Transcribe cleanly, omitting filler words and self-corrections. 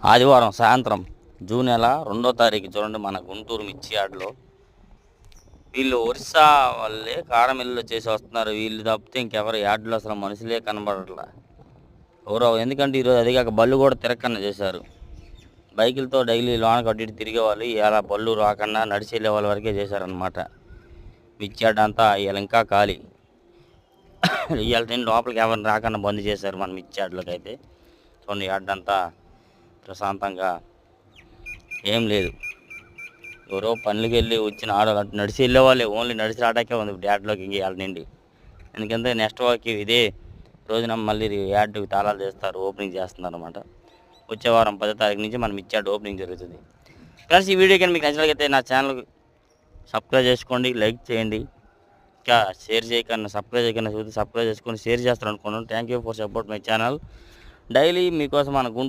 ఆదివారం సాయంత్రం జూన్ నెల 2వ తారీఖు చూడండి, మన గుంటూరు మిర్చి యార్డ్లో వీళ్ళు ఒరిస్సా వాళ్ళే కారమిల్లులో చేసి వస్తున్నారు. వీళ్ళు తప్పితే ఇంకెవరు యార్డ్లో అసలు మనుషులే కనబడట్లా ఎవరో. ఎందుకంటే ఈరోజు అది కాక బళ్ళు కూడా తిరగకుండా చేశారు. బైకులతో డైలీ లోనకి అటు ఇటు తిరిగేవాళ్ళు ఇలా బళ్ళు రాకుండా నడిచి వెళ్ళే వాళ్ళ వరకే చేశారనమాట. మిర్చి యార్డ్ అంతా ఇవాళ ఇంకా ఖాళీ. ఇవాళ నేను లోపలికి ఎవరిని రాకుండా బంద్ చేశారు మన మిర్చి యార్డ్లోకి అయితే. చూడండి, యార్డ్ అంతా ప్రశాంతంగా ఏం లేదు. ఎవరో పనులకి వెళ్ళి వచ్చిన ఆడవాళ్ళు అటు నడిచి వెళ్ళే వాళ్ళే, ఓన్లీ నడిచి రావడానికే ఉంది యార్డ్లోకి ఇంక యార్డ్ నుండి. ఎందుకంటే నెక్స్ట్ వాకి ఇదే రోజున మళ్ళీ యార్డ్కి తాళాలు చేస్తారు, ఓపెనింగ్ చేస్తున్నారు అనమాట. వచ్చే వారం 10వ తారీఖు నుంచి మన మిర్చి యార్డ్ ఓపెనింగ్ జరుగుతుంది. ఫ్రెండ్స్, ఈ వీడియో కానీ మీకు నచ్చినట్లయితే నా ఛానల్ సబ్స్క్రైబ్ చేసుకోండి, లైక్ చేయండి. ఇంకా షేర్ చేయకుండా సబ్స్క్రైబ్ చేయకుండా చూస్తే సబ్స్క్రైబ్ చేసుకొని షేర్ చేస్తారు అనుకున్నాను. Thank you for support my channel. Daily మీకోసం మన